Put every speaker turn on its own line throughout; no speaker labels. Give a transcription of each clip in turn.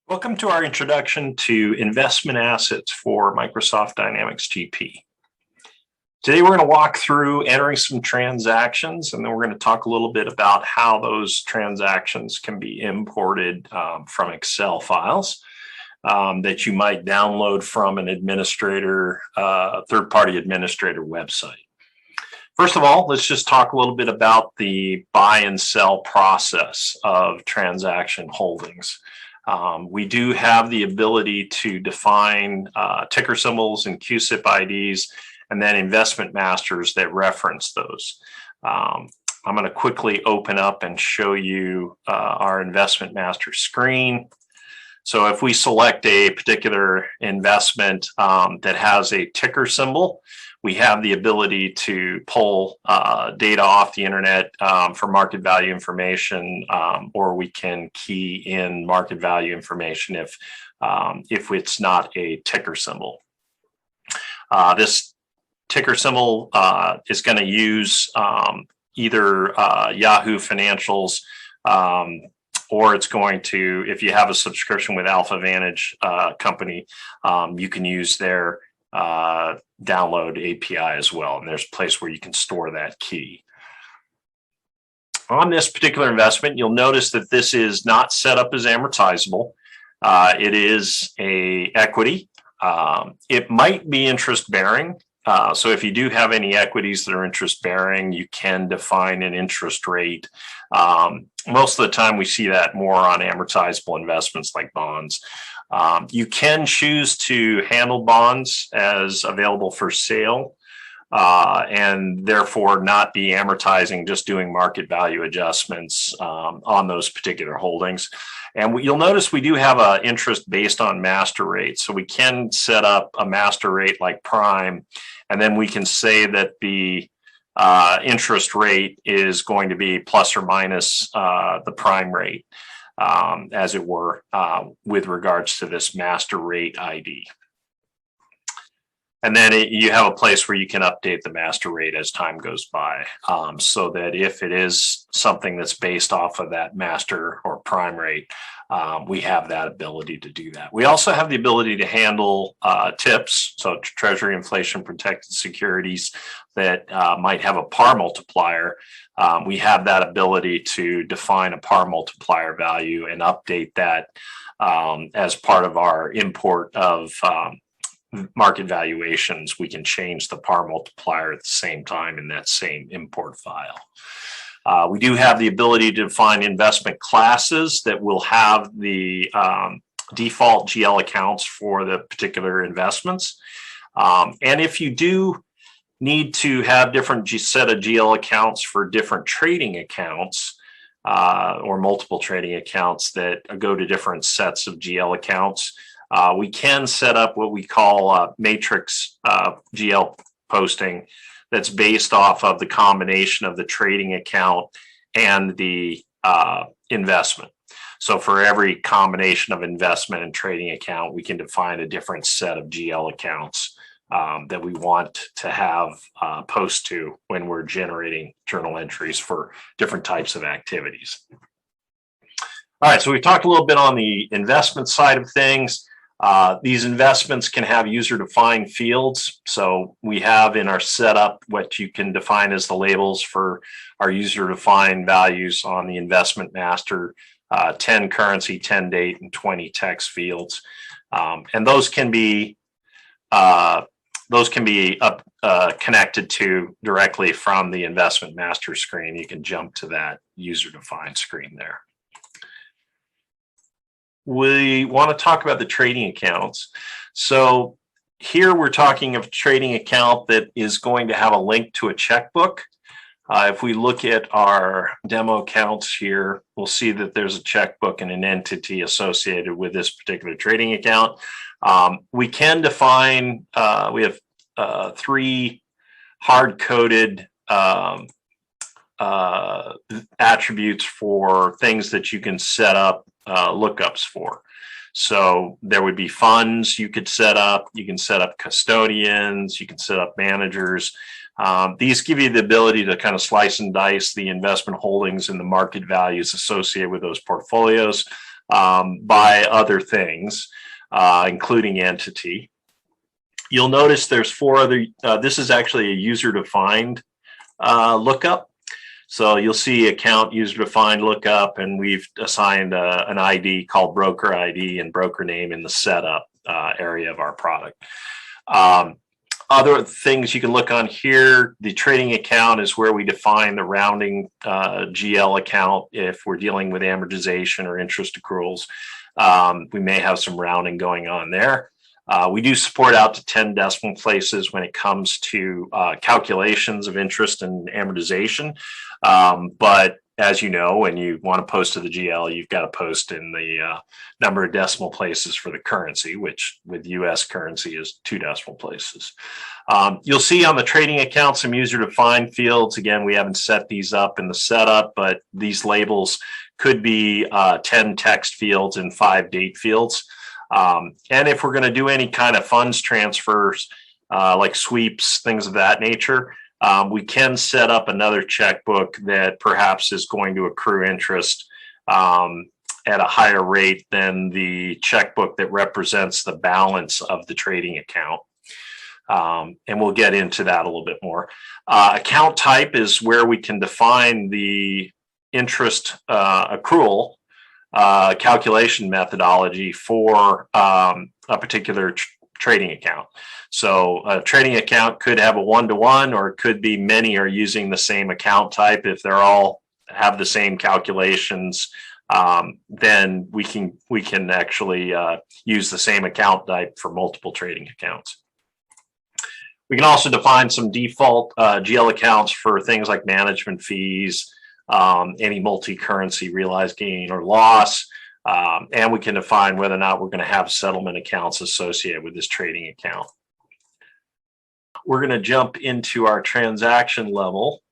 Welcome to our introduction to investment assets for Microsoft Dynamics GP. Today we're going to walk through entering some transactions, and then we're going to talk a little bit about how those transactions can be imported from Excel files that you might download from an administrator, third-party administrator website. First of all, let's just talk a little bit about the buy and sell process of transaction holdings. We do have the ability to define ticker symbols and CUSIP IDs, and then investment masters that reference those. I'm going to quickly open up and show you our investment master screen. So if we select a particular investment that has a ticker symbol, we have the ability to pull data off the internet for market value information, or we can key in market value information if it's not a ticker symbol. This ticker symbol is going to use either Yahoo Financials, or it's going to, if you have a subscription with Alpha Vantage company, you can use their download API as well, and there's a place where you can store that key. On this particular investment, you'll notice that this is not set up as amortizable. It is a equity. It might be interest bearing. So if you do have any equities that are interest bearing, you can define an interest rate. Most of the time we see that more on amortizable investments like bonds. You can choose to handle bonds as available for sale, and therefore not be amortizing, just doing market value adjustments on those particular holdings. And you'll notice we do have an interest based on master rate. So we can set up a master rate like prime, and then we can say that the interest rate is going to be plus or minus the prime rate, as it were, with regards to this master rate ID. And then you have a place where you can update the master rate as time goes by, so that if it is something that's based off of that master or prime rate, we have that ability to do that. We also have the ability to handle TIPS, so Treasury Inflation Protected Securities that might have a par multiplier. We have that ability to define a par multiplier value and update that as part of our import of market valuations. We can change the par multiplier at the same time in that same import file. We do have the ability to define investment classes that will have the default GL accounts for the particular investments. And if you do need to have different set of GL accounts for different trading accounts, or multiple trading accounts that go to different sets of GL accounts, we can set up what we call a matrix GL posting that's based off of the combination of the trading account and the investment. So for every combination of investment and trading account, we can define a different set of GL accounts that we want to have post to when we're generating journal entries for different types of activities. All right, so we talked a little bit on the investment side of things. These investments can have user-defined fields. So we have in our setup what you can define as the labels for our user-defined values on the investment master, 10 currency, 10 date, and 20 text fields. And those can be connected to directly from the investment master screen. You can jump to that user-defined screen there. We want to talk about the trading accounts. So here we're talking of a trading account that is going to have a link to a checkbook. If we look at our demo accounts here, we'll see that there's a checkbook and an entity associated with this particular trading account. We can define, we have 3 hard-coded attributes for things that you can set up lookups for. So there would be funds you could set up. You can set up custodians. You can set up managers. These give you the ability to kind of slice and dice the investment holdings and the market values associated with those portfolios. by other things, including entity. You'll notice there's 4 other, this is actually a user-defined lookup. So you'll see account user-defined lookup, and we've assigned an ID called broker ID and broker name in the setup area of our product. Other things you can look on here, the trading account is where we define the rounding GL account if we're dealing with amortization or interest accruals. We may have some rounding going on there. We do support out to 10 decimal places when it comes to calculations of interest and amortization. But as you know, when you want to post to the GL, you've got to post in the number of decimal places for the currency, which with US currency is 2 decimal places. You'll see on the trading account some user-defined fields. Again, we haven't set these up in the setup, but these labels could be 10 text fields and 5 date fields. And if we're going to do any kind of funds transfers, like sweeps, things of that nature, we can set up another checkbook that perhaps is going to accrue interest at a higher rate than the checkbook that represents the balance of the trading account. And we'll get into that a little bit more. Account type is where we can define the interest accrual calculation methodology for a particular trading account. So a trading account could have a 1-to-1, or it could be many are using the same account type. If they're all have the same calculations, then we can actually use the same account type for multiple trading accounts. We can also define some default GL accounts for things like management fees, any multi-currency realized gain or loss, and we can define whether or not we're going to have settlement accounts associated with this trading account. We're going to jump into our transaction level,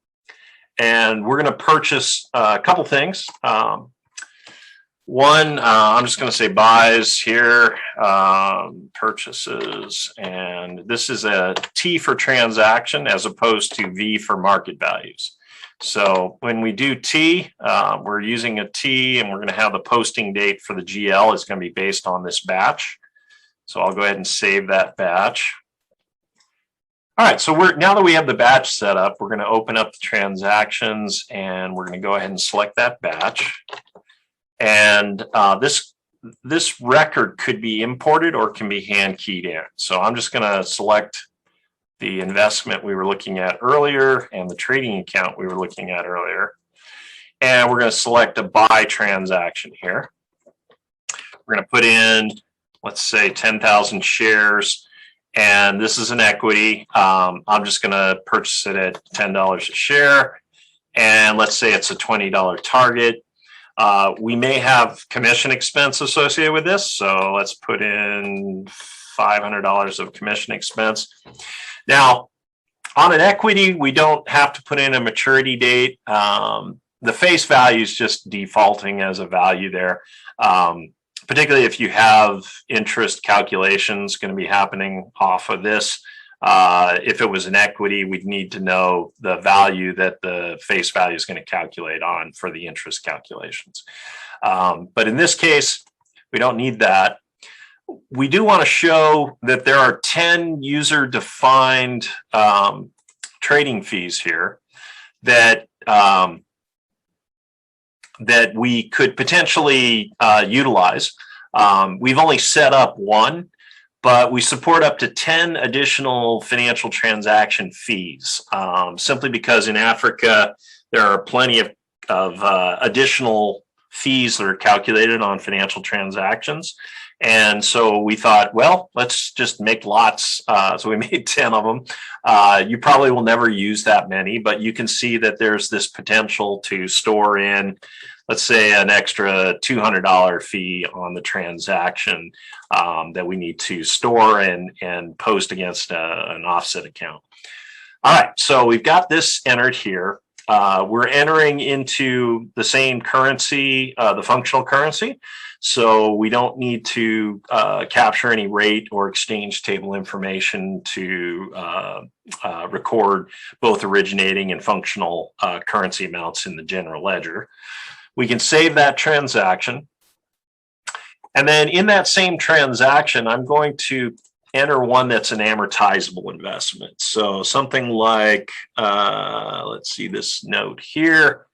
and we're going to purchase a couple things. One, I'm just going to say buys here, purchases, and this is a T for transaction as opposed to V for market values. So when we do T, we're using a T, and we're going to have the posting date for the GL is going to be based on this batch. So I'll go ahead and save that batch. All right, so now that we have the batch set up, we're going to open up the transactions, and we're going to go ahead and select that batch. And this record could be imported or can be hand keyed in. So I'm just going to select the investment we were looking at earlier and the trading account we were looking at earlier. And we're going to select a buy transaction here. We're going to put in, let's say, 10,000 shares. And this is an equity. I'm just going to purchase it at $10 a share. And let's say it's a $20 target. We may have commission expense associated with this. So let's put in $500 of commission expense. Now, on an equity, we don't have to put in a maturity date. The face value is just defaulting as a value there. Particularly if you have interest calculations going to be happening off of this. If it was an equity, we'd need to know the value that the face value is going to calculate on for the interest calculations. But in this case, we don't need that. We do want to show that there are 10 user-defined trading fees here that that we could potentially utilize. We've only set up one, but we support up to 10 additional financial transaction fees, simply because in Africa, there are plenty of additional fees that are calculated on financial transactions. And so we thought, well, let's just make lots. So we made 10 of them. You probably will never use that many, but you can see that there's this potential to store in, let's say, an extra $200 fee on the transaction that we need to store and post against an offset account. All right, so we've got this entered here. We're entering into the same currency, the functional currency. So we don't need to capture any rate or exchange table information to record both originating and functional currency amounts in the general ledger. We can save that transaction. And then in that same transaction, I'm going to enter one that's an amortizable investment. So something like, let's see this note here,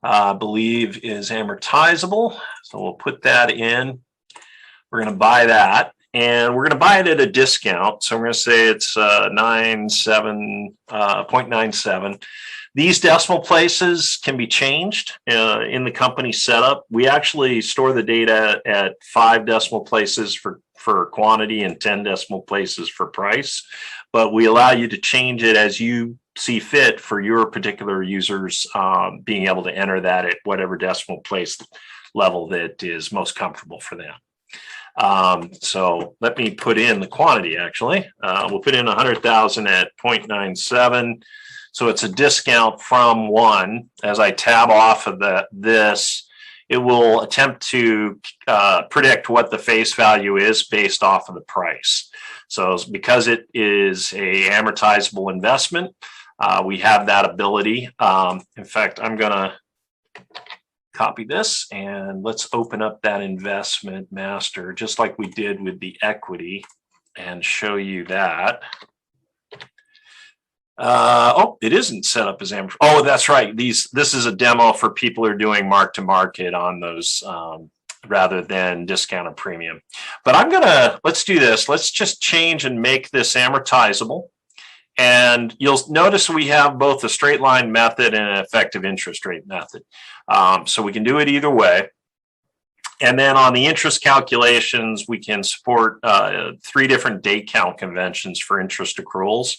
I believe is amortizable. So we'll put that in. We're going to buy that. And we're going to buy it at a discount. So we're going to say it's 0.97. These decimal places can be changed in the company setup. We actually store the data at 5 decimal places for quantity and 10 decimal places for price. But we allow you to change it as you see fit for your particular users, being able to enter that at whatever decimal place level that is most comfortable for them. So let me put in the quantity actually. We'll put in 100,000 at 0.97. So it's a discount from 1. As I tab off of this, it will attempt to predict what the face value is based off of the price. So because it is a amortizable investment, we have that ability. In fact, I'm going to copy this and let's open up that investment master just like we did with the equity and show you that. Oh, it isn't set up as amortizable. Oh, that's right. This is a demo for people who are doing mark to market on those rather than discounted premium. But let's do this. Let's just change and make this amortizable. And you'll notice we have both a straight line method and an effective interest rate method. So we can do it either way. And then on the interest calculations, we can support 3 different date count conventions for interest accruals.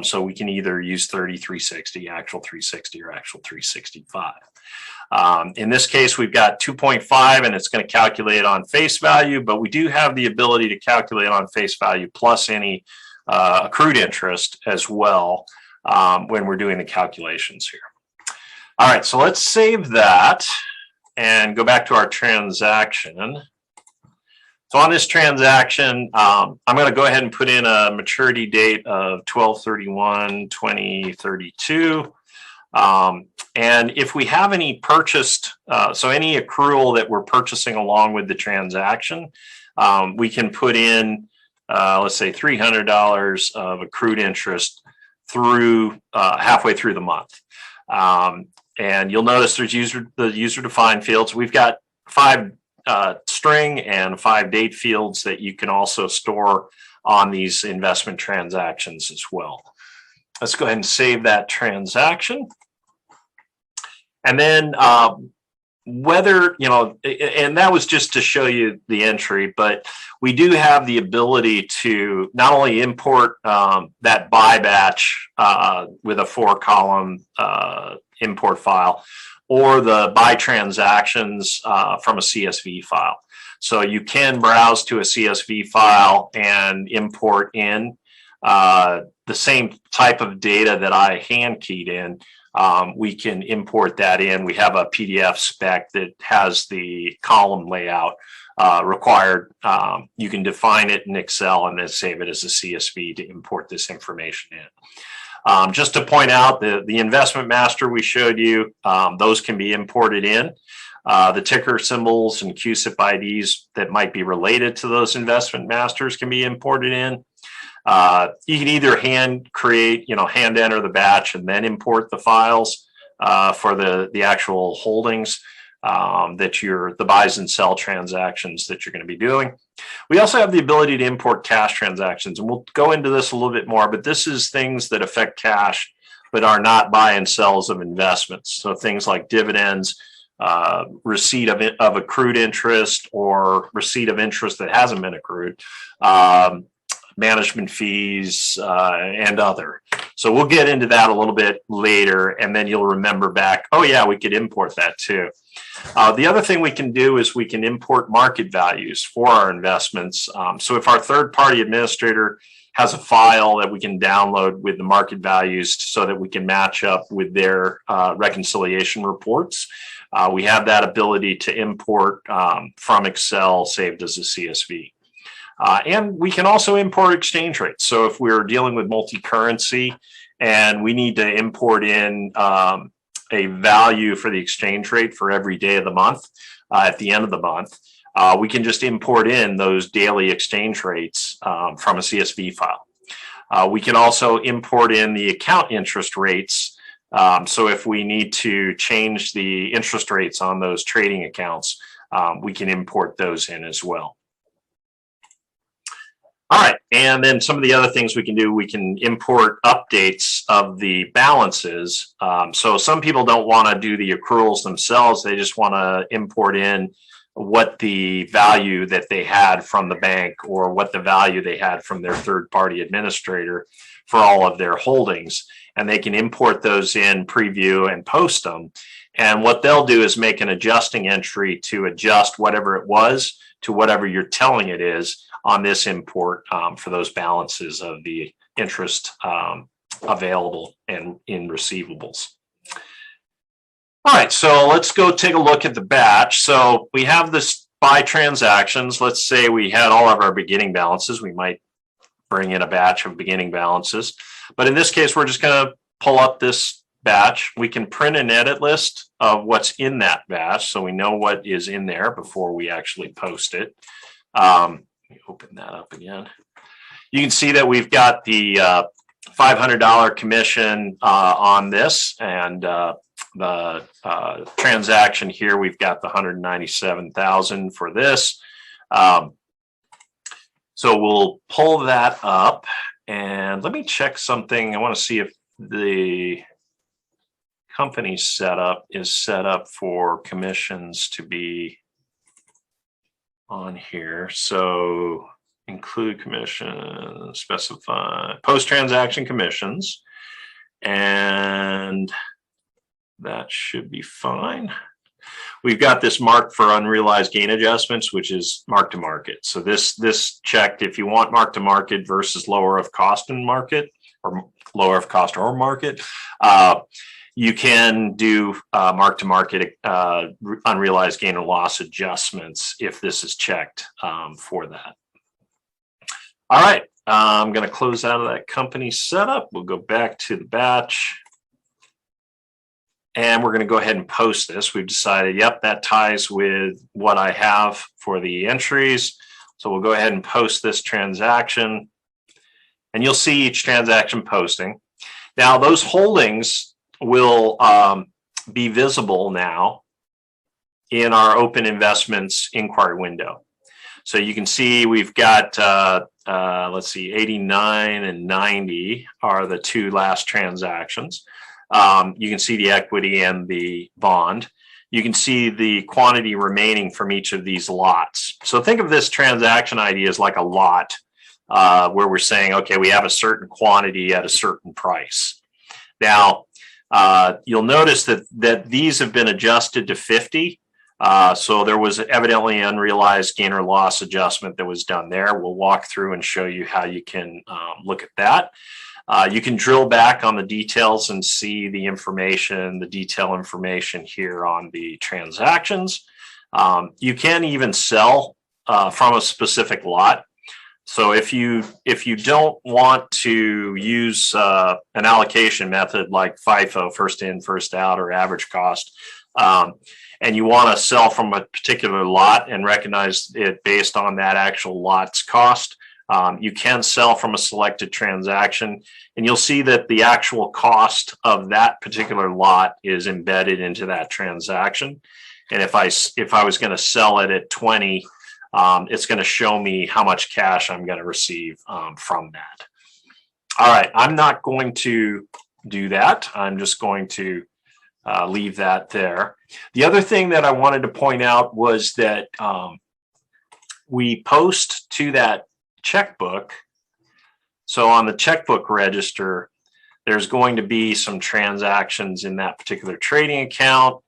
So we can either use 30, 360, actual 360, or actual 365. In this case, we've got 2.5 and it's going to calculate on face value, but we do have the ability to calculate on face value plus any accrued interest as well when we're doing the calculations here. All right, so let's save that and go back to our transaction. So on this transaction, I'm going to go ahead and put in a maturity date of 12/31/2032. And if we have any purchased, so any accrual that we're purchasing along with the transaction, we can put in, let's say $300 of accrued interest through halfway through the month. And you'll notice there's the user defined fields. We've got 5 string and 5 date fields that you can also store on these investment transactions as well. Let's go ahead and save that transaction. And then whether, and that was just to show you the entry, but we do have the ability to not only import that buy batch with a 4-column import file, or the buy transactions from a CSV file. So you can browse to a CSV file and import in the same type of data that I hand keyed in. We can import that in. We have a PDF spec that has the column layout required. You can define it in Excel and then save it as a CSV to import this information in. Just to point out, the investment master we showed you, those can be imported in. The ticker symbols and QSIP IDs that might be related to those investment masters can be imported in. You can either hand create, hand enter the batch and then import the files for the actual holdings the buys and sell transactions that you're going to be doing. We also have the ability to import cash transactions, and we'll go into this a little bit more, but this is things that affect cash but are not buy and sells of investments. So things like dividends, receipt of accrued interest, or receipt of interest that hasn't been accrued, management fees, and other. So we'll get into that a little bit later, and then you'll remember back, oh yeah, we could import that too. The other thing we can do is we can import market values for our investments. So if our third-party administrator has a file that we can download with the market values so that we can match up with their reconciliation reports, we have that ability to import from Excel saved as a CSV. And we can also import exchange rates. So if we're dealing with multi-currency and we need to import in a value for the exchange rate for every day of the month at the end of the month, we can just import in those daily exchange rates from a CSV file. We can also import in the account interest rates. So if we need to change the interest rates on those trading accounts, we can import those in as well. All right, and then some of the other things we can do, we can import updates of the balances. So some people don't want to do the accruals themselves. They just want to import in what the value that they had from the bank or what the value they had from their third-party administrator for all of their holdings. And they can import those in, preview, and post them. And what they'll do is make an adjusting entry to adjust whatever it was to whatever you're telling it is on this import for those balances of the interest available and in receivables. All right, so let's go take a look at the batch. So we have this by transactions. Let's say we had all of our beginning balances. We might bring in a batch of beginning balances. But in this case, we're just going to pull up this batch. We can print an edit list of what's in that batch so we know what is in there before we actually post it. Let me open that up again. You can see that we've got the $500 commission on this, and the transaction here, we've got the $197,000 for this. So we'll pull that up, and let me check something. I want to see if the company setup is set up for commissions to be on here. So include commission, specify post-transaction commissions, and that should be fine. We've got this marked for unrealized gain adjustments, which is mark to market. So this checked if you want mark to market versus lower of cost and market, or lower of cost or market. You can do mark to market unrealized gain or loss adjustments if this is checked for that. All right, I'm going to close out of that company setup. We'll go back to the batch. And we're going to go ahead and post this. We've decided, yep, that ties with what I have for the entries. So we'll go ahead and post this transaction. And you'll see each transaction posting. Now, those holdings will be visible now in our open investments inquiry window. So you can see we've got, let's see, 89 and 90 are the two last transactions. You can see the equity and the bond. You can see the quantity remaining from each of these lots. So think of this transaction ID as like a lot where we're saying, okay, we have a certain quantity at a certain price. Now, you'll notice that these have been adjusted to 50. So there was evidently unrealized gain or loss adjustment that was done there. We'll walk through and show you how you can look at that. You can drill back on the details and see the information, the detail information here on the transactions. You can even sell from a specific lot. So if you don't want to use an allocation method like FIFO, first in, first out, or average cost, and you want to sell from a particular lot and recognize it based on that actual lot's cost, you can sell from a selected transaction, and you'll see that the actual cost of that particular lot is embedded into that transaction. And if I was going to sell it at 20, it's going to show me how much cash I'm going to receive from that. All right, I'm not going to do that. I'm just going to leave that there. The other thing that I wanted to point out was that we post to that checkbook. So on the checkbook register, there's going to be some transactions in that particular trading account.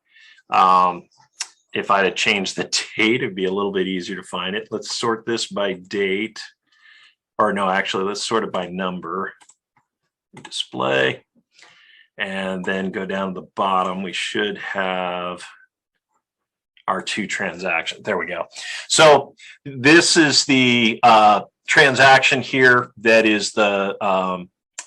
If I had changed the date, it'd be a little bit easier to find it. Let's sort this by date. Or no, actually, let's sort it by number. Display. And then go down to the bottom. We should have our two transactions. There we go. So this is the transaction here that is the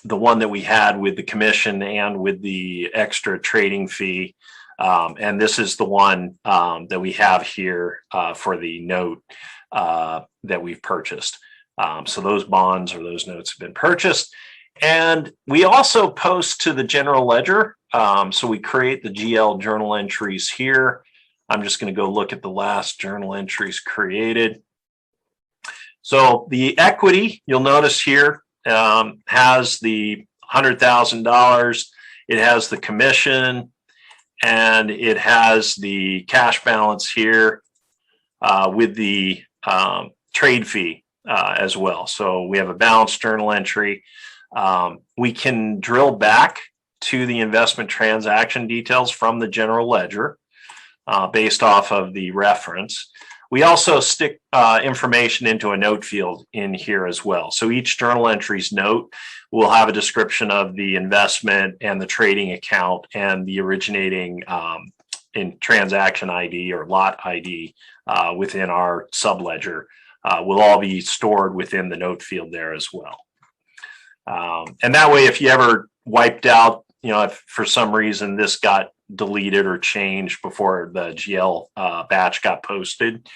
the one that we had with the commission and with the extra trading fee. And this is the one that we have here for the note that we've purchased. So those bonds or those notes have been purchased. And we also post to the general ledger. So we create the GL journal entries here. I'm just going to go look at the last journal entries created. So the equity, you'll notice here, has the $100,000. It has the commission, and it has the cash balance here with the trade fee as well. So we have a balanced journal entry. We can drill back to the investment transaction details from the general ledger based off of the reference. We also stick information into a note field in here as well. So each journal entry's note will have a description of the investment and the trading account, and the originating in transaction ID or lot ID within our subledger will all be stored within the note field there as well. And that way, if you ever wiped out, if for some reason this got deleted or changed before the GL batch got posted,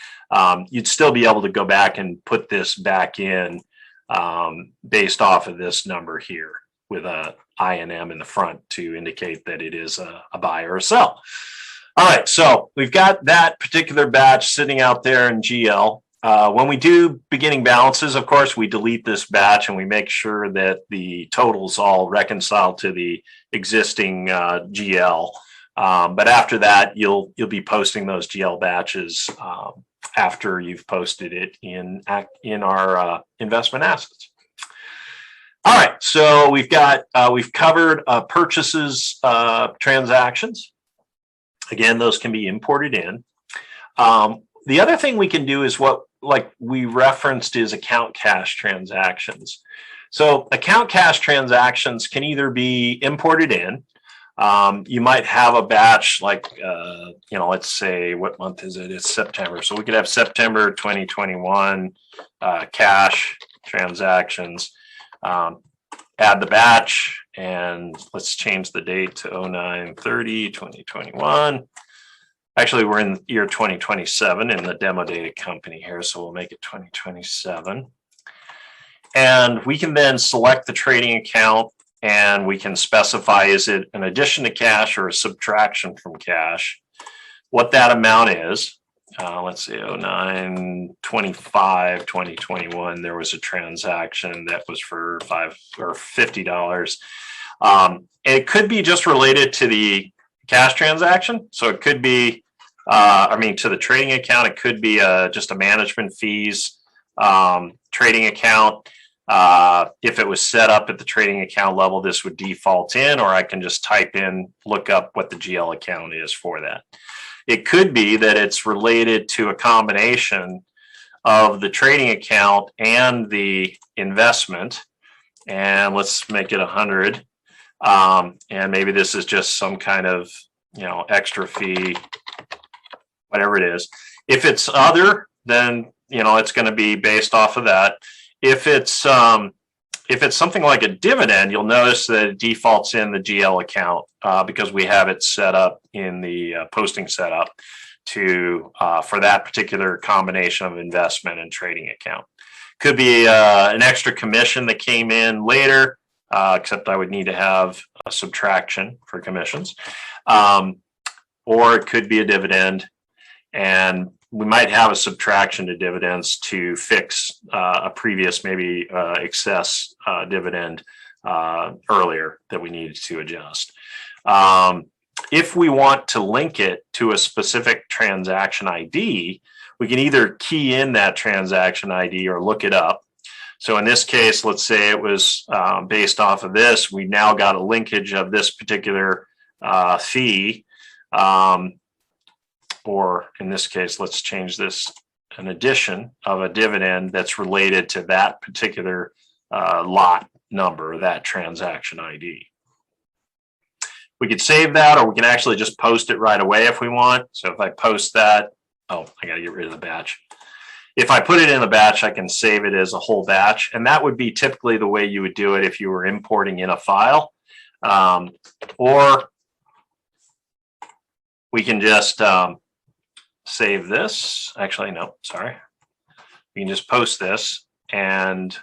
you'd still be able to go back and put this back in based off of this number here with a INM in the front to indicate that it is a buy or a sell. All right, so we've got that particular batch sitting out there in GL. When we do beginning balances, of course, we delete this batch and we make sure that the totals all reconcile to the existing GL. But after that, you'll be posting those GL batches after you've posted it in our investment assets. All right, so we've covered purchases transactions. Again, those can be imported in. The other thing we can do is what we referenced is account cash transactions. So account cash transactions can either be imported in. You might have a batch let's say, what month is it? It's September. So we could have September 2021 cash transactions. Add the batch, and let's change the date to 09/30/2021. Actually, we're in year 2027 in the demo data company here, so we'll make it 2027. And we can then select the trading account, and we can specify, is it an addition to cash or a subtraction from cash? What that amount is. Let's see, 09/25/2021, there was a transaction that was for $50. It could be just related to the cash transaction. So it could be, to the trading account, it could be just a management fees trading account. If it was set up at the trading account level, this would default in, or I can just type in, look up what the GL account is for that. It could be that it's related to a combination of the trading account and the investment. And let's make it 100. And maybe this is just some kind of, extra fee, whatever it is. If it's other, then, it's going to be based off of that. If it's something like a dividend, you'll notice that it defaults in the GL account because we have it set up in the posting setup for that particular combination of investment and trading account. Could be an extra commission that came in later, except I would need to have a subtraction for commissions, or it could be a dividend, and we might have a subtraction to dividends to fix a previous maybe excess dividend earlier that we needed to adjust. If we want to link it to a specific transaction ID, we can either key in that transaction ID or look it up. So in this case, let's say it was based off of this. We now got a linkage of this particular fee. Or in this case, let's change this, an addition of a dividend that's related to that particular lot number, that transaction ID. We could save that, or we can actually just post it right away if we want. So if I post that, I got to get rid of the batch. If I put it in a batch, I can save it as a whole batch. And that would be typically the way you would do it if you were importing in a file. Or we can just save this. Actually, no, sorry. We can just post this. And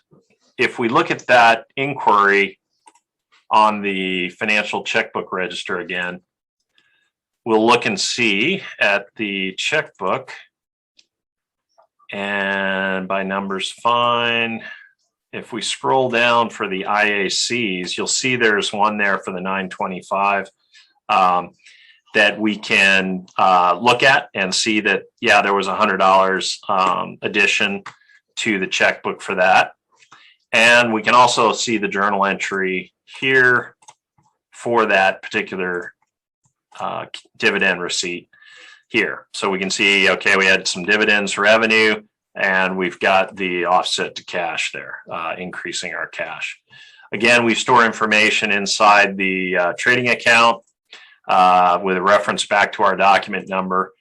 if we look at that inquiry on the financial checkbook register again, we'll look and see at the checkbook, and by numbers fine. If we scroll down for the IACs, you'll see there's one there for the 925 that we can look at and see that, yeah, there was $100 addition to the checkbook for that. And we can also see the journal entry here for that particular dividend receipt here. So we can see, okay, we had some dividends revenue, and we've got the offset to cash there, increasing our cash. Again, we store information inside the trading account with a reference back to our document number.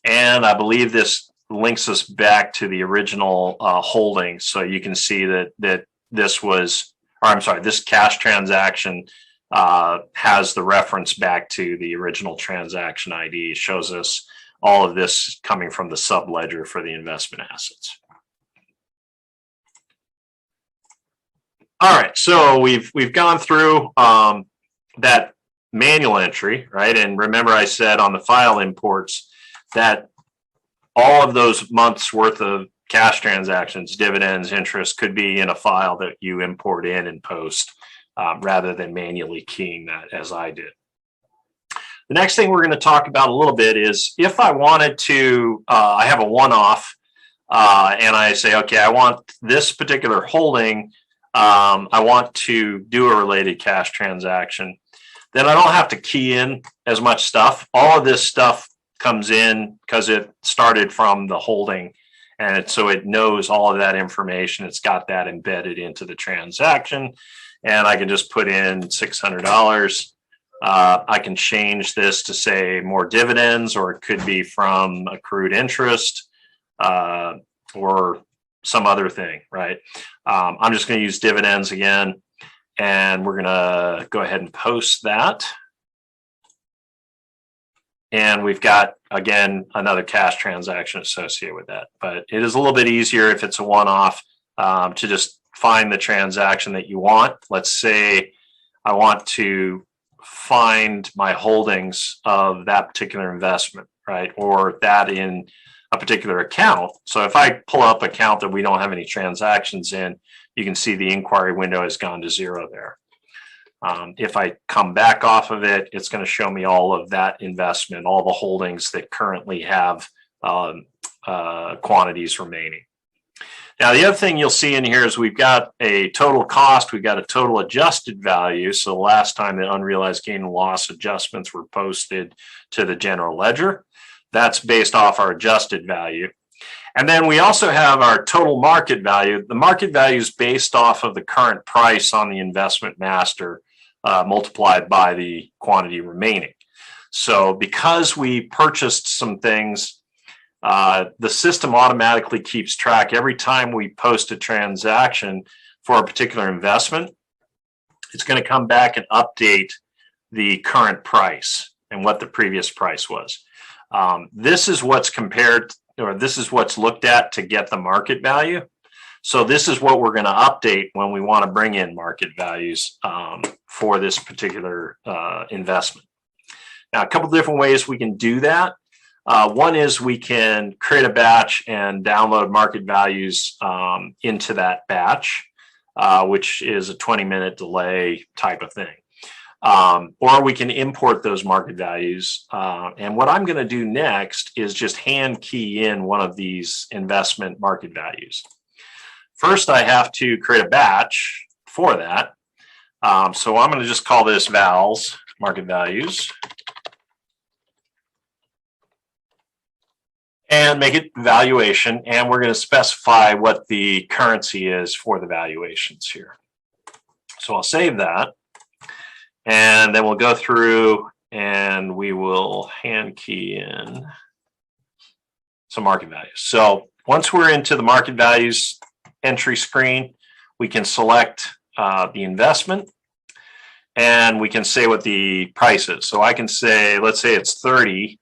And I believe this links us back to the original holding. So you can see that this was, or I'm sorry, this cash transaction has the reference back to the original transaction ID. It shows us all of this coming from the sub ledger for the investment assets. All right, so we've gone through that manual entry, right? And remember, I said on the file imports that all of those months worth of cash transactions, dividends, interest could be in a file that you import in and post rather than manually keying that as I did. The next thing we're going to talk about a little bit is if I wanted to, I have a one-off and I say, okay, I want this particular holding, I want to do a related cash transaction, then I don't have to key in as much stuff. All of this stuff comes in because it started from the holding, and so it knows all of that information. It's got that embedded into the transaction, and I can just put in $600. I can change this to say more dividends, or it could be from accrued interest or some other thing, right? I'm just going to use dividends again, and we're going to go ahead and post that. And we've got, again, another cash transaction associated with that. But it is a little bit easier if it's a one-off to just find the transaction that you want. Let's say I want to find my holdings of that particular investment, right? Or that in a particular account. So if I pull up an account that we don't have any transactions in, you can see the inquiry window has gone to 0 there. If I come back off of it, it's going to show me all of that investment, all the holdings that currently have quantities remaining. Now, the other thing you'll see in here is we've got a total cost, we've got a total adjusted value. So the last time the unrealized gain and loss adjustments were posted to the general ledger, that's based off our adjusted value. And then we also have our total market value. The market value is based off of the current price on the investment master multiplied by the quantity remaining. So because we purchased some things, the system automatically keeps track every time we post a transaction for a particular investment. It's going to come back and update the current price and what the previous price was. This is what's compared, or this is what's looked at to get the market value. So this is what we're going to update when we want to bring in market values for this particular investment. Now, a couple different ways we can do that. One is we can create a batch and download market values into that batch, which is a 20-minute delay type of thing. Or we can import those market values. And what I'm going to do next is just hand key in one of these investment market values. First, I have to create a batch for that. So I'm going to just call this vals, market values, and make it valuation. And we're going to specify what the currency is for the valuations here. So I'll save that. And then we'll go through and we will hand key in some market values. So once we're into the market values entry screen, we can select the investment, and we can say what the price is. So I can say, let's say it's 30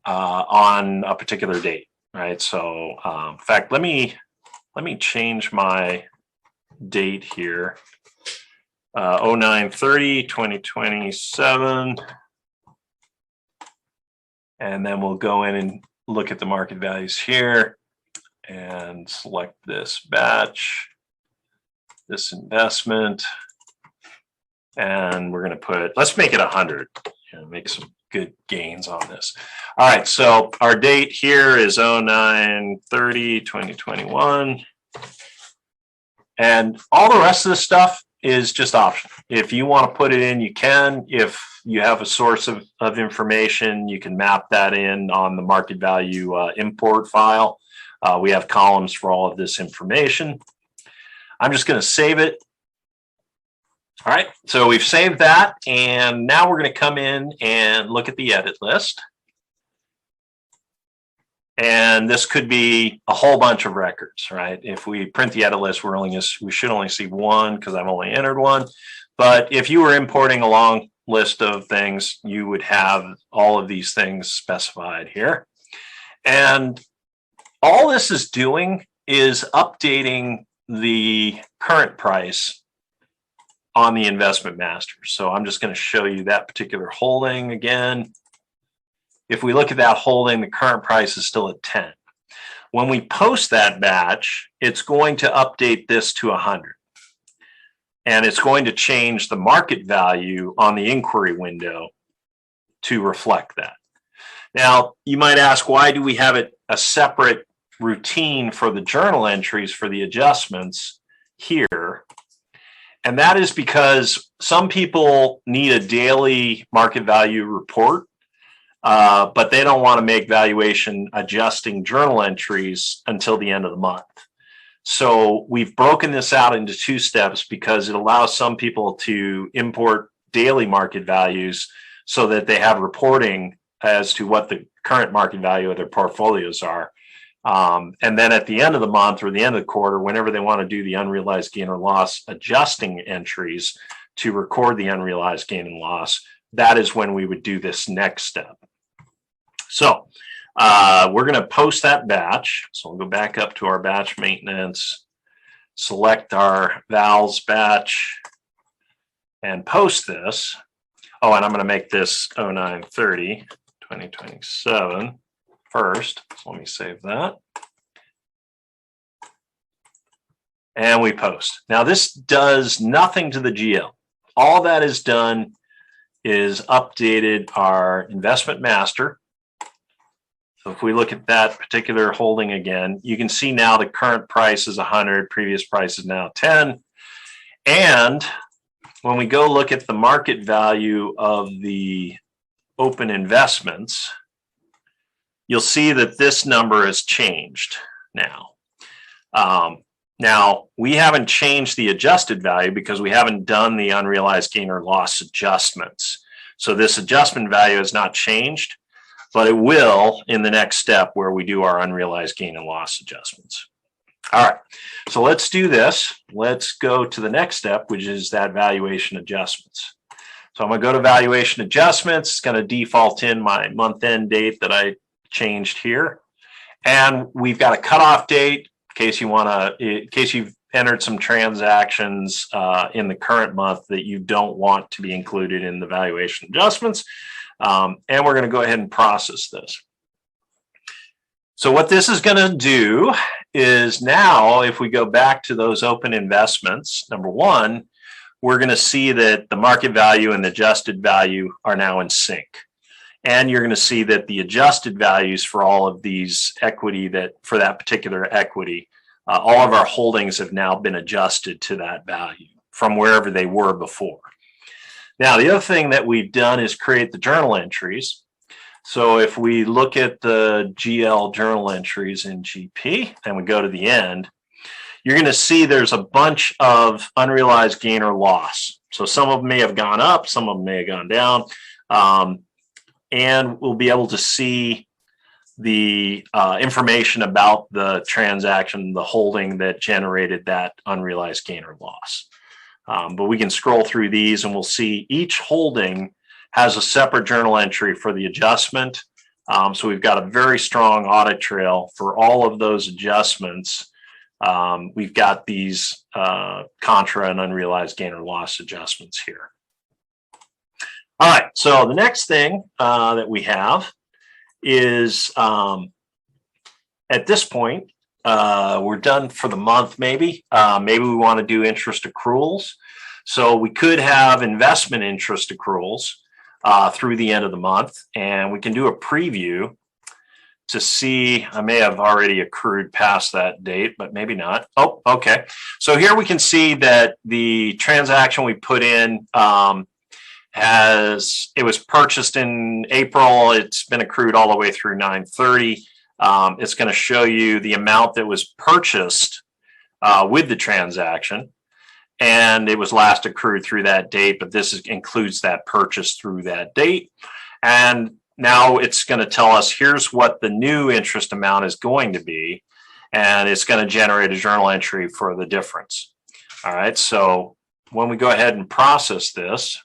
on a particular date, right? So in fact, let me change my date here. 09/30/2027, and then we'll go in and look at the market values here and select this batch, this investment, and we're going to put, let's make it 100, make some good gains on this. All right, so our date here is 09/30/2021, and all the rest of this stuff is just optional. If you want to put it in, you can. If you have a source of information, you can map that in on the market value import file. We have columns for all of this information. I'm just going to save it. All right, so we've saved that, and now we're going to come in and look at the edit list. And this could be a whole bunch of records, right? If we print the edit list, we should only see one because I've only entered one. But if you were importing a long list of things, you would have all of these things specified here. And all this is doing is updating the current price on the investment master. So I'm just going to show you that particular holding again. If we look at that holding, the current price is still at 10. When we post that batch, it's going to update this to 100. And it's going to change the market value on the inquiry window to reflect that. Now, you might ask, why do we have a separate routine for the journal entries for the adjustments here? And that is because some people need a daily market value report, but they don't want to make valuation adjusting journal entries until the end of the month. So we've broken this out into two steps because it allows some people to import daily market values so that they have reporting as to what the current market value of their portfolios are. And then at the end of the month or the end of the quarter, whenever they want to do the unrealized gain or loss adjusting entries to record the unrealized gain and loss, that is when we would do this next step. So we're going to post that batch. So we'll go back up to our batch maintenance, select our vals batch, and post this. Oh, and I'm going to make this 09/30/2027 first. So let me save that. And we post. Now this does nothing to the GL. All that is done is updated our investment master. So if we look at that particular holding again, you can see now the current price is 100, previous price is now 10. And when we go look at the market value of the open investments, you'll see that this number has changed now. Now, we haven't changed the adjusted value because we haven't done the unrealized gain or loss adjustments. So this adjustment value has not changed, but it will in the next step where we do our unrealized gain and loss adjustments. All right, so let's do this. Let's go to the next step, which is that valuation adjustments. So I'm going to go to valuation adjustments. It's going to default in my month-end date that I changed here. And we've got a cutoff date in case you've entered some transactions in the current month that you don't want to be included in the valuation adjustments. And we're going to go ahead and process this. So what this is going to do is now, if we go back to those open investments, number one, we're going to see that the market value and the adjusted value are now in sync. And you're going to see that the adjusted values for all of these equity for that particular equity, all of our holdings have now been adjusted to that value from wherever they were before. Now, the other thing that we've done is create the journal entries. So if we look at the GL journal entries in GP and we go to the end, you're going to see there's a bunch of unrealized gain or loss. So some of them may have gone up, some of them may have gone down. And we'll be able to see the information about the transaction, the holding that generated that unrealized gain or loss. But we can scroll through these and we'll see each holding has a separate journal entry for the adjustment. So we've got a very strong audit trail for all of those adjustments. We've got these contra and unrealized gain or loss adjustments here. All right, so the next thing that we have is at this point, we're done for the month, maybe. Maybe we want to do interest accruals. So we could have investment interest accruals through the end of the month, and we can do a preview to see. I may have already accrued past that date, but maybe not. Oh, okay. So here we can see that the transaction we put in it was purchased in April. It's been accrued all the way through 9/30. It's going to show you the amount that was purchased with the transaction, and it was last accrued through that date, but this includes that purchase through that date. And now it's going to tell us here's what the new interest amount is going to be, and it's going to generate a journal entry for the difference. All right, so when we go ahead and process this,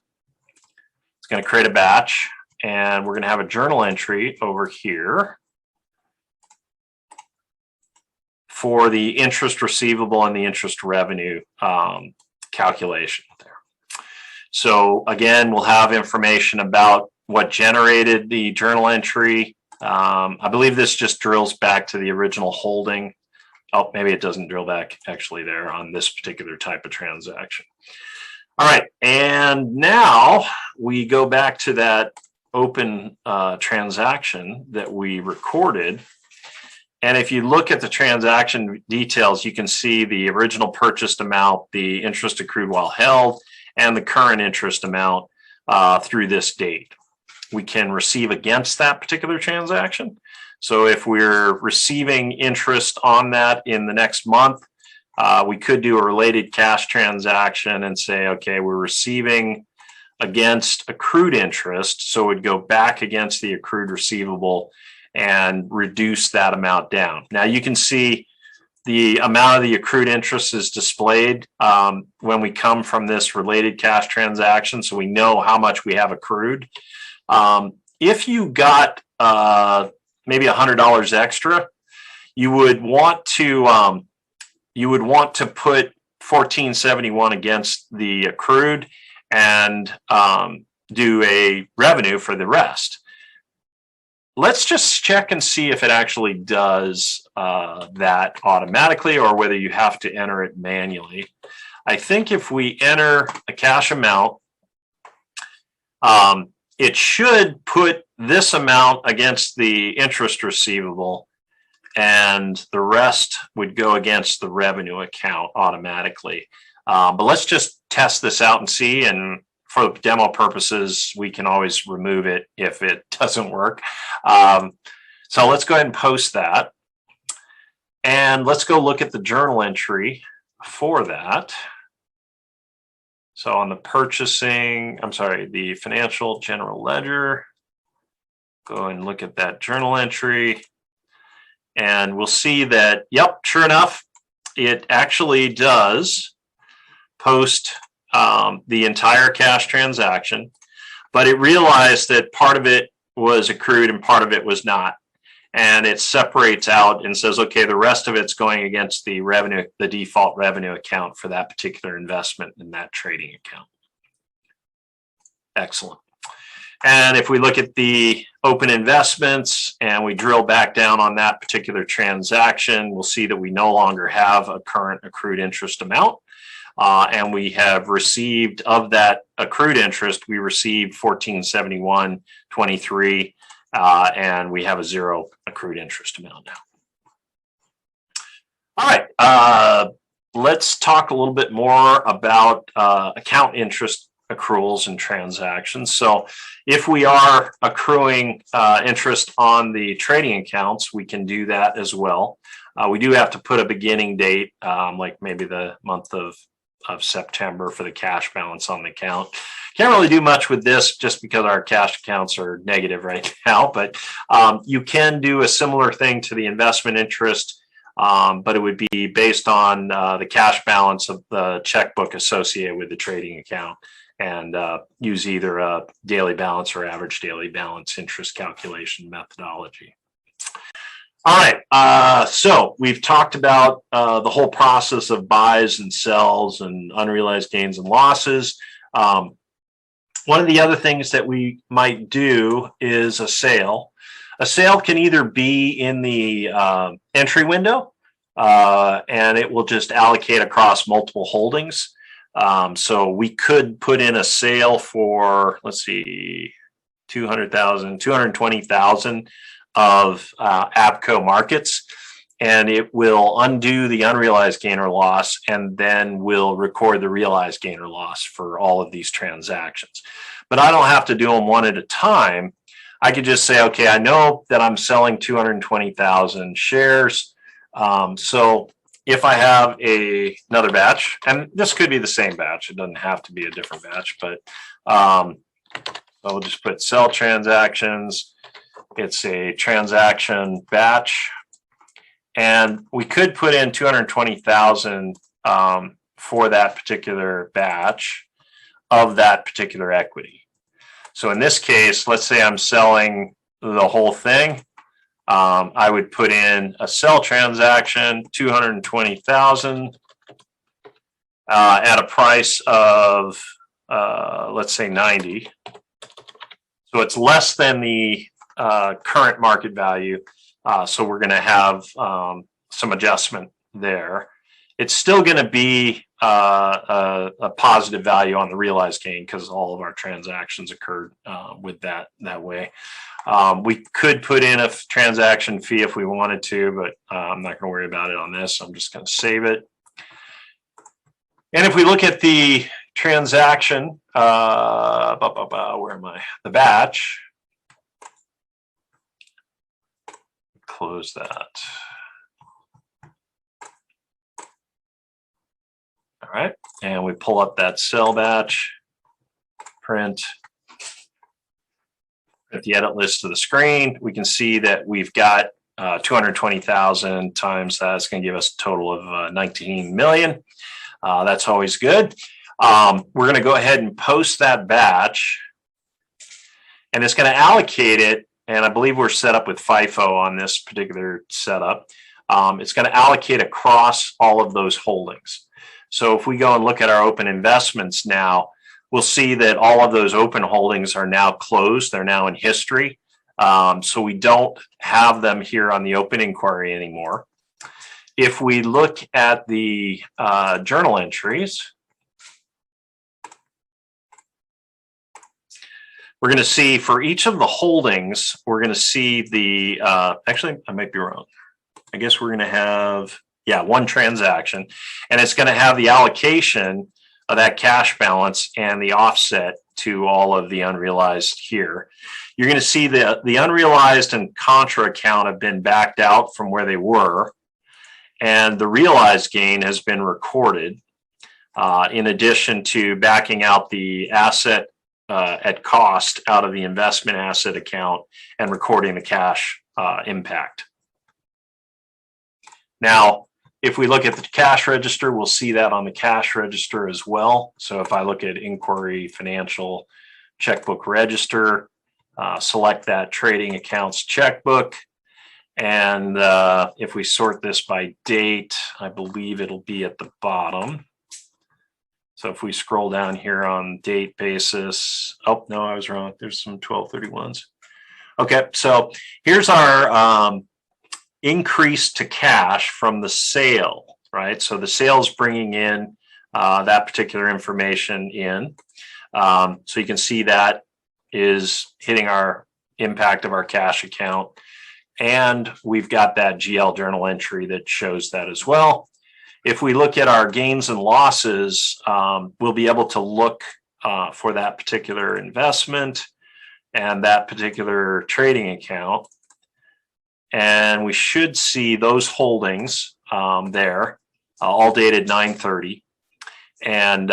it's going to create a batch, and we're going to have a journal entry over here for the interest receivable and the interest revenue calculation there. So again, we'll have information about what generated the journal entry. I believe this just drills back to the original holding. Oh, maybe it doesn't drill back actually there on this particular type of transaction. All right, and now we go back to that open transaction that we recorded. And if you look at the transaction details, you can see the original purchased amount, the interest accrued while held, and the current interest amount through this date. We can receive against that particular transaction. So if we're receiving interest on that in the next month, we could do a related cash transaction and say, okay, we're receiving against accrued interest. So it would go back against the accrued receivable and reduce that amount down. Now you can see the amount of the accrued interest is displayed when we come from this related cash transaction, so we know how much we have accrued. If you got maybe $100 extra, you would want to put 1471 against the accrued and do a revenue for the rest. Let's just check and see if it actually does that automatically or whether you have to enter it manually. I think if we enter a cash amount, it should put this amount against the interest receivable, and the rest would go against the revenue account automatically. But let's just test this out and see. And for demo purposes, we can always remove it if it doesn't work. So let's go ahead and post that. And let's go look at the journal entry for that. So on the the financial general ledger, go and look at that journal entry. And we'll see that, yep, sure enough, it actually does post the entire cash transaction, but it realized that part of it was accrued and part of it was not. And it separates out and says, okay, the rest of it's going against the revenue, the default revenue account for that particular investment in that trading account. Excellent. And if we look at the open investments and we drill back down on that particular transaction, we'll see that we no longer have a current accrued interest amount. And we have received of that accrued interest, we received 1471.23, and we have a zero accrued interest amount now. All right, let's talk a little bit more about account interest accruals and transactions. So if we are accruing interest on the trading accounts, we can do that as well. We do have to put a beginning date, like maybe the month of of September for the cash balance on the account. Can't really do much with this just because our cash accounts are negative right now, but you can do a similar thing to the investment interest, but it would be based on the cash balance of the checkbook associated with the trading account, and use either a daily balance or average daily balance interest calculation methodology. All right, so we've talked about the whole process of buys and sells and unrealized gains and losses. One of the other things that we might do is a sale. A sale can either be in the entry window, and it will just allocate across multiple holdings. So we could put in a sale for, let's see, 220,000 of ABCO markets, and it will undo the unrealized gain or loss, and then we'll record the realized gain or loss for all of these transactions. But I don't have to do them one at a time. I could just say, okay, I know that I'm selling 220,000 shares. So if I have another batch, and this could be the same batch, it doesn't have to be a different batch, but I'll just put sell transactions. It's a transaction batch. And we could put in 220,000 for that particular batch of that particular equity. So in this case, let's say I'm selling the whole thing. I would put in a sell transaction, 220,000 at a price of, let's say 90. So it's less than the current market value. So we're going to have some adjustment there. It's still going to be a positive value on the realized gain because all of our transactions occurred with that way. We could put in a transaction fee if we wanted to, but I'm not going to worry about it on this. I'm just going to save it. And if we look at the transaction, where am I? The batch. Close that. All right, and we pull up that sell batch, print the edit list to the screen. We can see that we've got 220,000 times that's going to give us a total of 19 million. That's always good. We're going to go ahead and post that batch, and it's going to allocate it. And I believe we're set up with FIFO on this particular setup. It's going to allocate across all of those holdings. So if we go and look at our open investments now, we'll see that all of those open holdings are now closed. They're now in history. So we don't have them here on the open inquiry anymore. If we look at the journal entries, we're going to see for each of the holdings, we're going to see the, actually, I might be wrong. I guess we're going to have, one transaction, and it's going to have the allocation of that cash balance and the offset to all of the unrealized here. You're going to see the unrealized and contra account have been backed out from where they were, and the realized gain has been recorded in addition to backing out the asset at cost out of the investment asset account and recording the cash impact. Now, if we look at the cash register, we'll see that on the cash register as well. So if I look at inquiry, financial, checkbook register, select that trading accounts checkbook. And if we sort this by date, I believe it'll be at the bottom. So if we scroll down here on date basis, oh, no, I was wrong. There's some 1231s. Okay, so here's our increase to cash from the sale, right? So the sale is bringing in that particular information in. So you can see that is hitting our impact of our cash account. And we've got that GL journal entry that shows that as well. If we look at our gains and losses, we'll be able to look for that particular investment and that particular trading account. And we should see those holdings there, all dated 9/30. And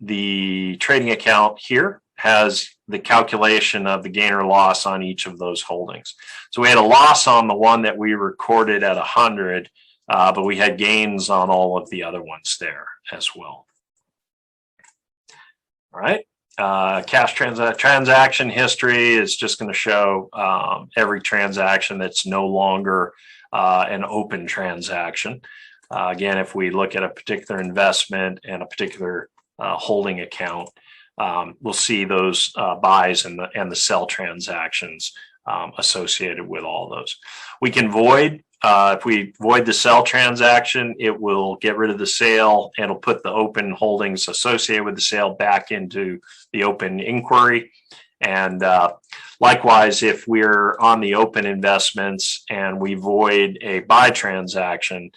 the trading account here has the calculation of the gain or loss on each of those holdings. So we had a loss on the one that we recorded at 100, but we had gains on all of the other ones there as well. All right. Cash transaction history is just going to show every transaction that's no longer an open transaction. Again, if we look at a particular investment and a particular holding account, we'll see those buys and the sell transactions associated with all those. We can void. If we void the sell transaction, it will get rid of the sale and it'll put the open holdings associated with the sale back into the open inquiry. And likewise, if we're on the open investments and we void a buy transaction,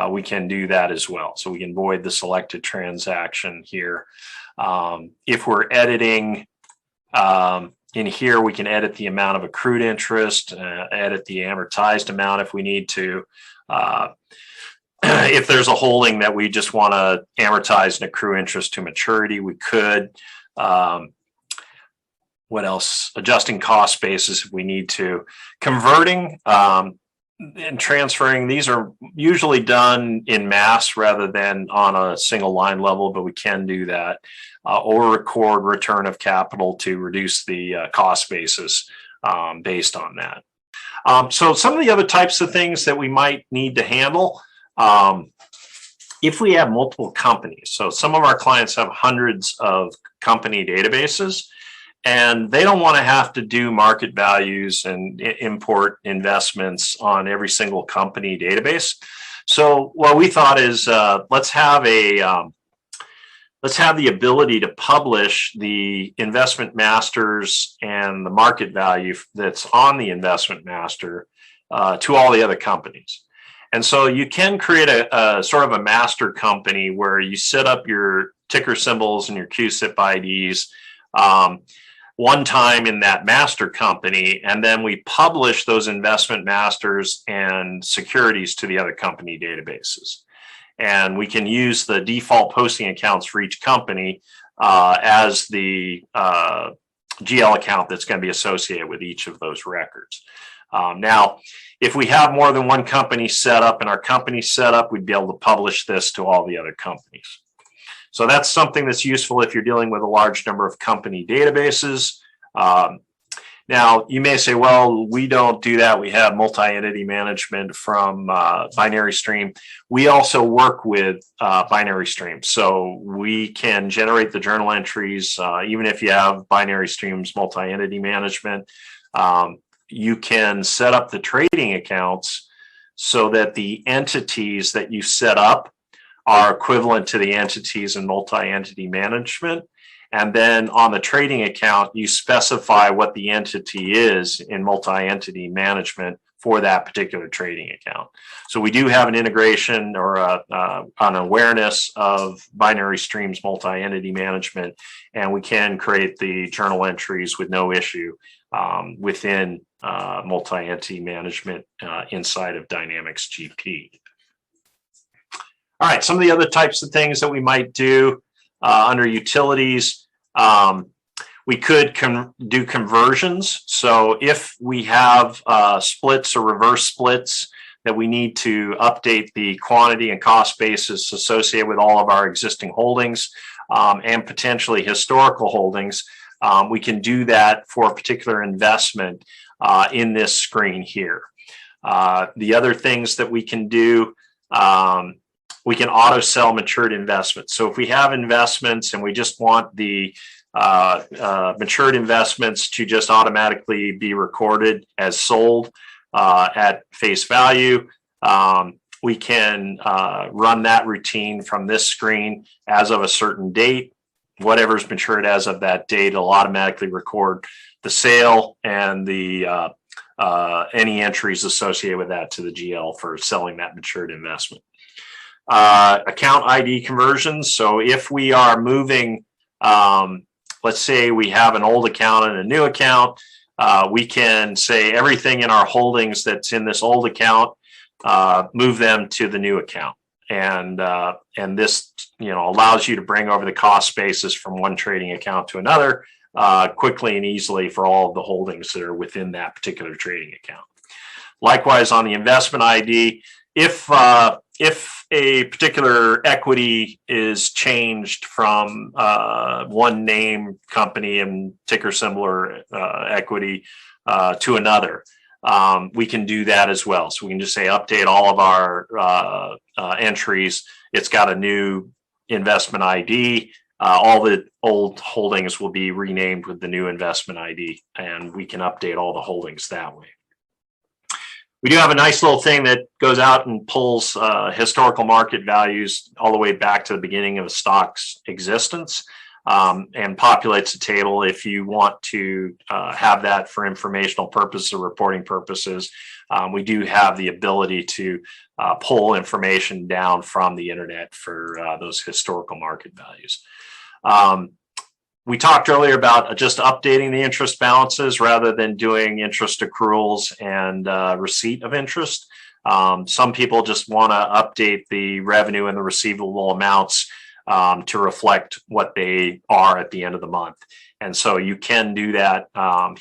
we can do that as well. So we can void the selected transaction here. If we're editing in here, we can edit the amount of accrued interest, edit the amortized amount if we need to. If there's a holding that we just want to amortize and accrue interest to maturity, we could. What else? Adjusting cost basis if we need to. Converting and transferring, these are usually done in mass rather than on a single line level, but we can do that. Or record return of capital to reduce the cost basis based on that. So some of the other types of things that we might need to handle, if we have multiple companies, so some of our clients have hundreds of company databases, and they don't want to have to do market values and import investments on every single company database. So what we thought is let's have the ability to publish the investment masters and the market value that's on the investment master to all the other companies. And so you can create a sort of a master company where you set up your ticker symbols and your QSIP IDs one time in that master company, and then we publish those investment masters and securities to the other company databases. And we can use the default posting accounts for each company as the GL account that's going to be associated with each of those records. Now, if we have more than one company set up in our company setup, we'd be able to publish this to all the other companies. So that's something that's useful if you're dealing with a large number of company databases. Now, you may say, well, we don't do that. We have multi-entity management from Binary Stream. We also work with Binary Stream. So we can generate the journal entries, even if you have Binary Stream's multi-entity management. You can set up the trading accounts so that the entities that you set up are equivalent to the entities in multi-entity management. And then on the trading account, you specify what the entity is in multi-entity management for that particular trading account. So we do have an integration or an awareness of Binary Stream's multi-entity management, and we can create the journal entries with no issue within multi-entity management inside of Dynamics GP. All right, some of the other types of things that we might do under utilities, we could do conversions. So if we have splits or reverse splits that we need to update the quantity and cost basis associated with all of our existing holdings and potentially historical holdings, we can do that for a particular investment in this screen here. The other things that we can do, we can auto sell matured investments. So if we have investments and we just want the matured investments to just automatically be recorded as sold at face value, we can run that routine from this screen as of a certain date. Whatever's matured as of that date, it'll automatically record the sale and the any entries associated with that to the GL for selling that matured investment. Account ID conversions. So if we are moving, let's say we have an old account and a new account, we can say everything in our holdings that's in this old account, move them to the new account. and this allows you to bring over the cost basis from one trading account to another quickly and easily for all of the holdings that are within that particular trading account. Likewise, on the investment ID, if a particular equity is changed from one name company and ticker symbol or equity to another, we can do that as well. So we can just say update all of our entries. It's got a new investment ID. All the old holdings will be renamed with the new investment ID, and we can update all the holdings that way. We do have a nice little thing that goes out and pulls historical market values all the way back to the beginning of a stock's existence, and populates a table if you want to have that for informational purposes or reporting purposes. We do have the ability to pull information down from the internet for those historical market values. We talked earlier about just updating the interest balances rather than doing interest accruals and receipt of interest. Some people just want to update the revenue and the receivable amounts to reflect what they are at the end of the month. And so you can do that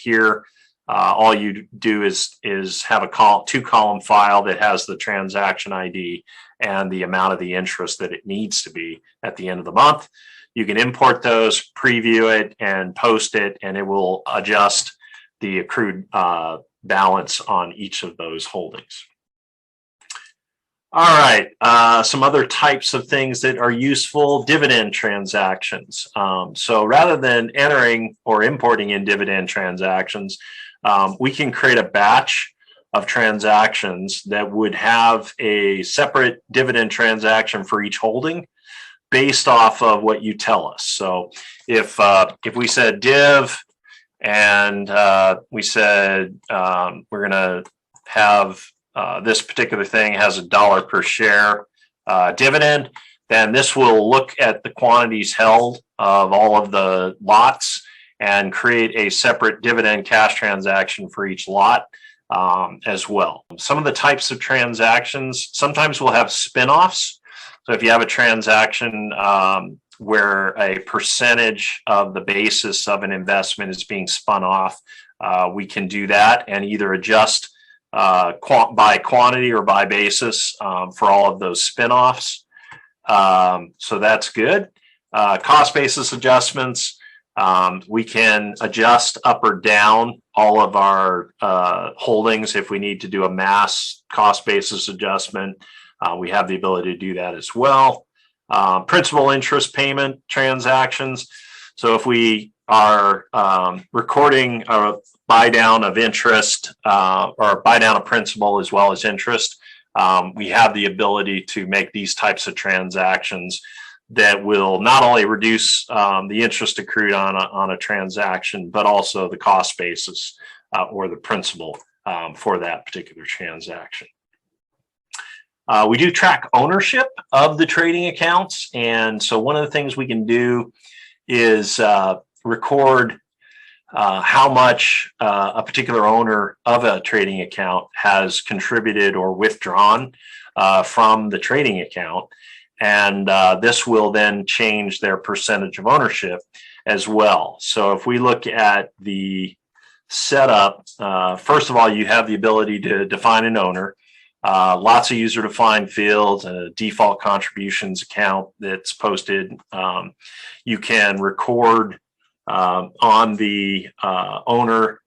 here. All you do is have a two-column file that has the transaction ID and the amount of the interest that it needs to be at the end of the month. You can import those, preview it, and post it, and it will adjust the accrued balance on each of those holdings. All right, some other types of things that are useful: dividend transactions. So rather than entering or importing in dividend transactions, we can create a batch of transactions that would have a separate dividend transaction for each holding, based off of what you tell us. So if we said div, and we said we're going to have this particular thing has $1 per share dividend, then this will look at the quantities held of all of the lots and create a separate dividend cash transaction for each lot as well. Some of the types of transactions, sometimes we'll have spinoffs. So if you have a transaction where a percentage of the basis of an investment is being spun off, we can do that and either adjust by quantity or by basis for all of those spinoffs. So that's good. Cost basis adjustments, we can adjust up or down all of our holdings if we need to do a mass cost basis adjustment. We have the ability to do that as well. Principal interest payment transactions. So if we are recording a buy down of interest or buy down of principal as well as interest, we have the ability to make these types of transactions that will not only reduce the interest accrued on a transaction, but also the cost basis or the principal for that particular transaction. We do track ownership of the trading accounts. And so one of the things we can do is record how much a particular owner of a trading account has contributed or withdrawn from the trading account. And this will then change their percentage of ownership as well. So if we look at the setup, first of all, you have the ability to define an owner. Lots of user-defined fields and a default contributions account that's posted. You can record on the owner,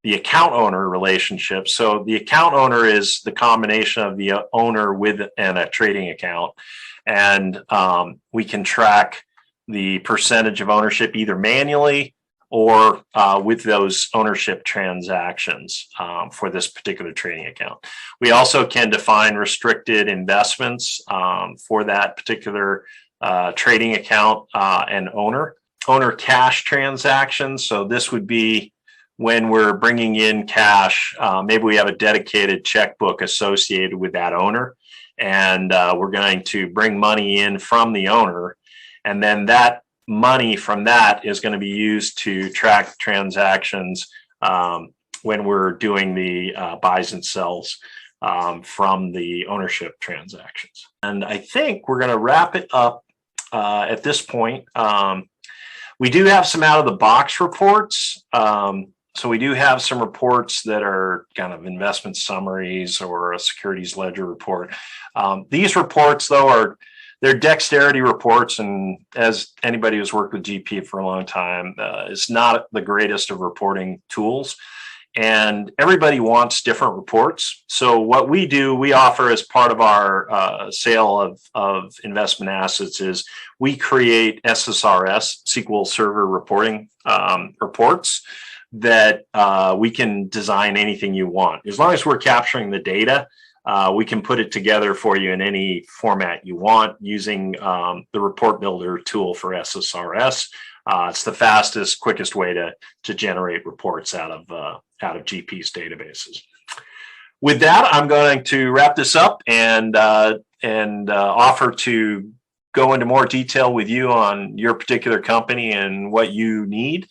the account owner relationship. So the account owner is the combination of the owner with a trading account. And we can track the percentage of ownership either manually or with those ownership transactions for this particular trading account. We also can define restricted investments for that particular trading account and owner cash transactions. So this would be when we're bringing in cash, maybe we have a dedicated checkbook associated with that owner, and we're going to bring money in from the owner, and then that money from that is going to be used to track transactions when we're doing the buys and sells from the ownership transactions. And I think we're going to wrap it up at this point. We do have some out of the box reports. So we do have some reports that are kind of investment summaries or a securities ledger report. These reports, though, they're dexterity reports, and as anybody who's worked with GP for a long time, it's not the greatest of reporting tools. And everybody wants different reports. So what we do, we offer as part of our sale of investment assets is we create SSRS, SQL Server reporting reports that we can design anything you want. As long as we're capturing the data, we can put it together for you in any format you want using the report builder tool for SSRS. It's the fastest, quickest way to generate reports out of GP's databases. With that, I'm going to wrap this up and offer to go into more detail with you on your particular company and what you need.